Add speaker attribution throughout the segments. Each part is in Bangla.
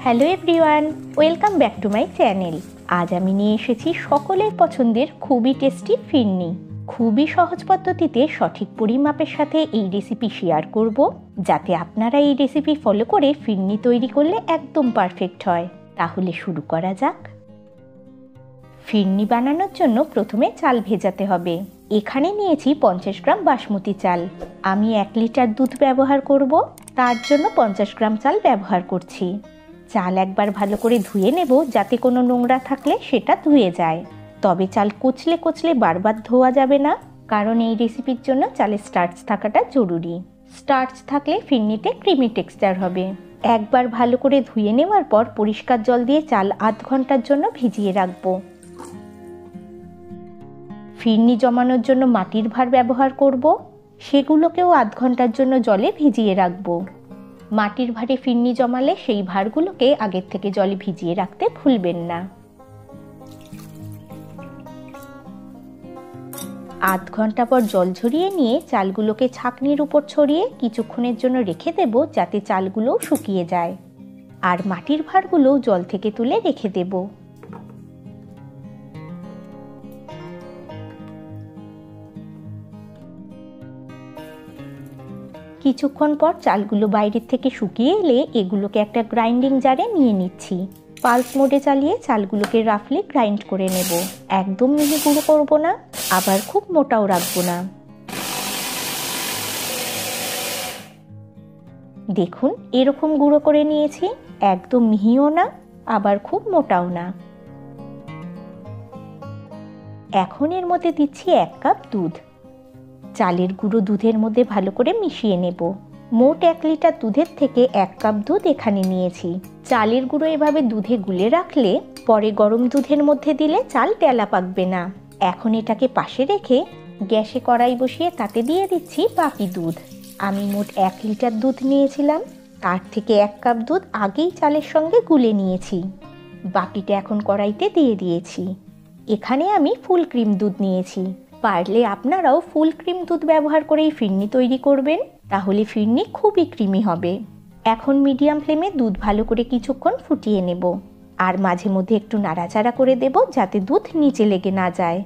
Speaker 1: Hello everyone, welcome back to my channel. আজ আমি নিয়ে এসেছি সকলের পছন্দের খুবই টেস্টি ফিরনি। খুবই সহজ পদ্ধতিতে সঠিক পরিমাপের সাথে এই রেসিপি শেয়ার করব, যাতে আপনারা এই রেসিপি ফলো করে ফিরনি তৈরি করলে একদম পারফেক্ট হয়। তাহলে শুরু করা যাক। ফিরনি বানানোর জন্য প্রথমে চাল ভেজাতে হবে। এখানে নিয়েছি 50 গ্রাম বাসমতি চাল। আমি 1 লিটার দুধ ব্যবহার করব, তার জন্য 50 গ্রাম চাল ব্যবহার করছি। চাল একবার ভালো করে ধুয়ে নেব, যাতে কোনো নোংরা থাকলে সেটা ধুয়ে যায়। তবে চাল কচলে কচলে বারবার ধোয়া যাবে না, কারণ এই রেসিপির জন্য চালে স্টার্চ থাকাটা জরুরি। স্টার্চ থাকলে ফিরনিতে ক্রিমি টেক্সচার হবে। একবার ভালো করে ধুয়ে নেওয়ার পর পরিষ্কার জল দিয়ে চাল আধ ঘন্টার জন্য ভিজিয়ে রাখবো। ফিরনি জমানোর জন্য মাটির ভাঁড় ব্যবহার করব, সেগুলোকেও আধ ঘন্টার জন্য জলে ভিজিয়ে রাখবো। মাটির ভাঁড়ে ফিরনি জমালে সেই ভাঁড়গুলোকে আগের থেকে জলে ভিজিয়ে রাখতে ভুলবেন না। আধ ঘন্টা পর জল ঝরিয়ে নিয়ে চালগুলোকে ছাঁকনির উপর ছড়িয়ে কিছুক্ষণের জন্য রেখে দেব, যাতে চালগুলোও শুকিয়ে যায়। আর মাটির ভাঁড়গুলো জল থেকে তুলে রেখে দেব। কিছুক্ষণ পর চালগুলো বাইরের থেকে শুকিয়ে এলে এগুলোকে একটা গ্রাইন্ডিং জারে নিয়ে নিচ্ছি। পালস মোডে চালিয়ে চালগুলোকে রাফলি গ্রাইন্ড করে নেব। একদম মিহি গুঁড়ো করব না, আবার খুব মোটাও রাখবো না। দেখুন, এরকম গুঁড়ো করে নিয়েছি। একদম মিহিও না, আবার খুব মোটাও না। এখন এর মধ্যে দিচ্ছি 1 কাপ দুধ। চালের গুঁড়ো দুধের মধ্যে ভালো করে মিশিয়ে নেব। মোট 1 লিটার দুধের থেকে 1 কাপ দুধ এখানে নিয়েছি। চালের গুঁড়ো এভাবে দুধে গুলে রাখলে পরে গরম দুধের মধ্যে দিলে চাল ডেলা পাকবে না। এখন এটাকে পাশে রেখে গ্যাসে কড়াই বসিয়ে তাতে দিয়ে দিচ্ছি বাকি দুধ। আমি মোট 1 লিটার দুধ নিয়েছিলাম, তার থেকে 1 কাপ দুধ আগেই চালের সঙ্গে গুলে নিয়েছি। বাকিটা এখন কড়াইতে দিয়ে দিয়েছি। এখানে আমি ফুল ক্রিম দুধ নিয়েছি। পারলে আপনারাও ফুল ক্রিম দুধ ব্যবহার করেই ফিরনি তৈরি করবেন, তাহলে ফিরনি খুবই ক্রিমি হবে। এখন মিডিয়াম ফ্লেমে দুধ ভালো করে কিছুক্ষণ ফুটিয়ে নেব, আর মাঝে মধ্যে একটু নাড়াচাড়া করে দেব, যাতে দুধ নিচে লেগে না যায়।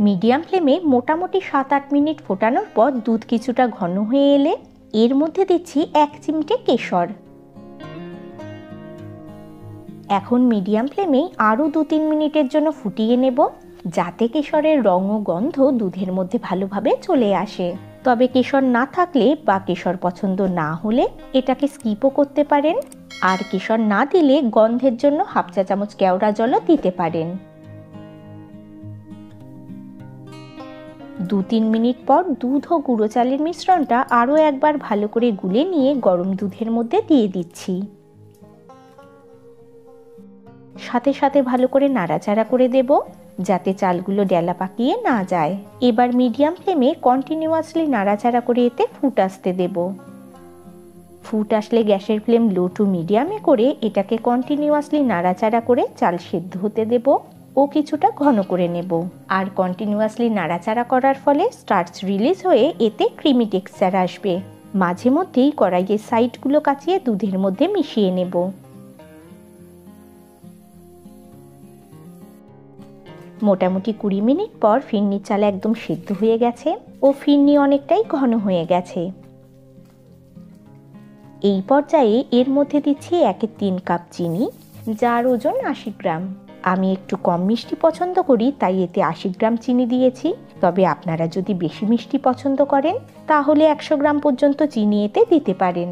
Speaker 1: মিডিয়াম ফ্লেমে মোটামুটি 7-8 মিনিট ফোটানোর পর দুধ কিছুটা ঘন হয়ে এলে এর মধ্যে দিচ্ছি 1 চিমটে কেশর। এখন মিডিয়াম ফ্লেমে আরও 2-3 মিনিটের জন্য ফুটিয়ে নেব, যাতে কেশরের রং ও গন্ধ দুধের মধ্যে ভালোভাবে চলে আসে। তবে কেশর না থাকলে বা কেশর পছন্দ না হলে এটাকে স্কিপও করতে পারেন। আর কেশর না দিলে গন্ধের জন্য 1/2 চা চামচ কেওড়া জলও দিতে পারেন। 2-3 মিনিট পর দুধ ও গুঁড়ো চালের মিশ্রণটা আরও একবার ভালো করে গুলে নিয়ে গরম দুধের মধ্যে দিয়ে দিচ্ছি। সাথে সাথে ভালো করে নাড়াচাড়া করে দেব, যাতে চালগুলো ডেলা পাকিয়ে না যায়। এবার মিডিয়াম ফ্লেমে কন্টিনিউয়াসলি নাড়াচাড়া করে এতে ফুট আসতে দেব। ফুট আসলে গ্যাসের ফ্লেম লো টু মিডিয়ামে করে এটাকে কন্টিনিউয়াসলি নাড়াচাড়া করে চাল সেদ্ধ হতে দেব ও কিছুটা ঘন করে নেব। আর কন্টিনিউয়াসলি নাড়াচাড়া করার ফলে স্টার্চ রিলিজ হয়ে এতে ক্রিমি টেক্সচার আসবে। মাঝে মধ্যেই কড়াইয়ের সাইডগুলো কাচিয়ে দুধের মধ্যে মিশিয়ে নেব। মোটামুটি 20 মিনিট পর ফিরনির চাল একদম সেদ্ধ হয়ে গেছে ও ফিরনি অনেকটাই ঘন হয়ে গেছে। এই পর্যায়ে এর মধ্যে দিচ্ছি 1/3 কাপ চিনি, যার ওজন 80 গ্রাম। আমি একটু কম মিষ্টি পছন্দ করি, তাই এতে 80 গ্রাম চিনি দিয়েছি। তবে আপনারা যদি বেশি মিষ্টি পছন্দ করেন তাহলে 100 গ্রাম পর্যন্ত চিনি এতে দিতে পারেন।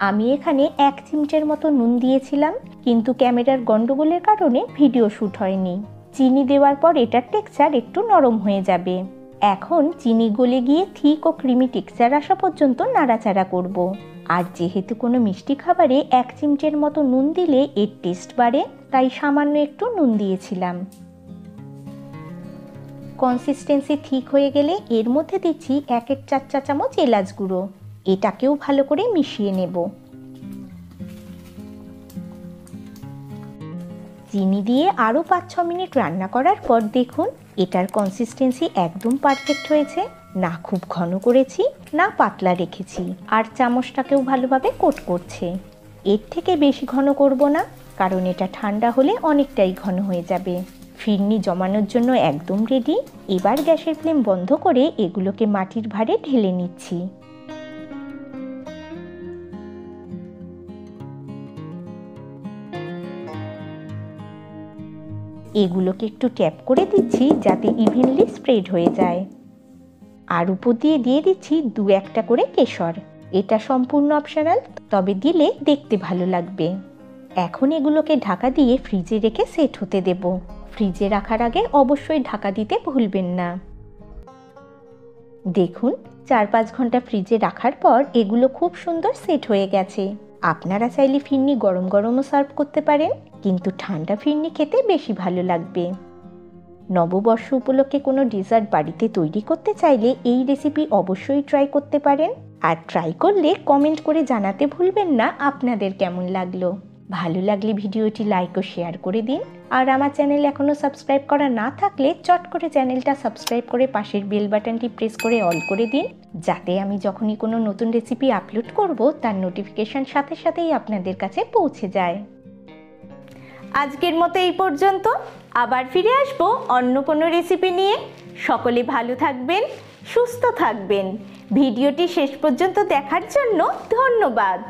Speaker 1: আমি এখানে 1 চিমটের মতো নুন দিয়েছিলাম, কিন্তু ক্যামেরার গন্ডগোলের কারণে ভিডিও শ্যুট হয়নি। চিনি দেওয়ার পর এটার টেক্সচার একটু নরম হয়ে যাবে। এখন চিনি গলে গিয়ে থিক ও ক্রিমি টেক্সচার আসা পর্যন্ত নাড়াচাড়া করব। আর যেহেতু কোনো মিষ্টি খাবারে 1 চিমটের মতো নুন দিলে এর টেস্ট বাড়ে, তাই সামান্য একটু নুন দিয়েছিলাম। কনসিস্টেন্সি ঠিক হয়ে গেলে এর মধ্যে দিচ্ছি 1/4 চা চামচ এলাচ গুঁড়ো। এটাকেও ভালো করে মিশিয়ে নেব। চিনি দিয়ে আরও 5-6 মিনিট রান্না করার পর দেখুন এটার কনসিস্টেন্সি একদম পারফেক্ট হয়েছে। না খুব ঘন করেছি না পাতলা রেখেছি, আর চামচটাকেও ভালোভাবে কোট করছে। এর থেকে বেশি ঘন করব না, কারণ এটা ঠান্ডা হলে অনেকটাই ঘন হয়ে যাবে। ফিরনি জমানোর জন্য একদম রেডি। এবার গ্যাসের ফ্লেম বন্ধ করে এগুলোকে মাটির ভাঁড়ে ঢেলে নিচ্ছি। এগুলোকে একটু ট্যাপ করে দিচ্ছি যাতে ইভেনলি স্প্রেড হয়ে যায়। আর উপর দিয়ে দিয়ে দিচ্ছি 2-1টা করে কেশর। এটা সম্পূর্ণ অপশনাল, তবে দিলে দেখতে ভালো লাগবে। এখন এগুলোকে ঢাকা দিয়ে ফ্রিজে রেখে সেট হতে দেব। ফ্রিজে রাখার আগে অবশ্যই ঢাকা দিতে ভুলবেন না। দেখুন 4-5 ঘন্টা ফ্রিজে রাখার পর এগুলো খুব সুন্দর সেট হয়ে গেছে। আপনারা চাইলে ফিরনি গরম গরমও সার্ভ করতে পারেন, কিন্তু ঠান্ডা ফিরনি খেতে বেশি ভালো লাগবে। নববর্ষ উপলক্ষে কোনো ডেজার্ট বাড়িতে তৈরি করতে চাইলে এই রেসিপি অবশ্যই ট্রাই করতে পারেন। আর ট্রাই করলে কমেন্ট করে জানাতে ভুলবেন না আপনাদের কেমন লাগলো। ভালো লাগলে ভিডিওটি লাইক ও শেয়ার করে দিন। আর আমার চ্যানেল এখনও সাবস্ক্রাইব করা না থাকলে চট করে চ্যানেলটা সাবস্ক্রাইব করে পাশের বেল বাটনটি প্রেস করে অল করে দিন, যাতে আমি যখনই কোনো নতুন রেসিপি আপলোড করব তার নোটিফিকেশন সাথে সাথেই আপনাদের কাছে পৌঁছে যায়। আজকের মতো এই পর্যন্ত। আবার ফিরে আসবো অন্য কোনো রেসিপি নিয়ে। সকলে ভালো থাকবেন, সুস্থ থাকবেন। ভিডিওটি শেষ পর্যন্ত দেখার জন্য ধন্যবাদ।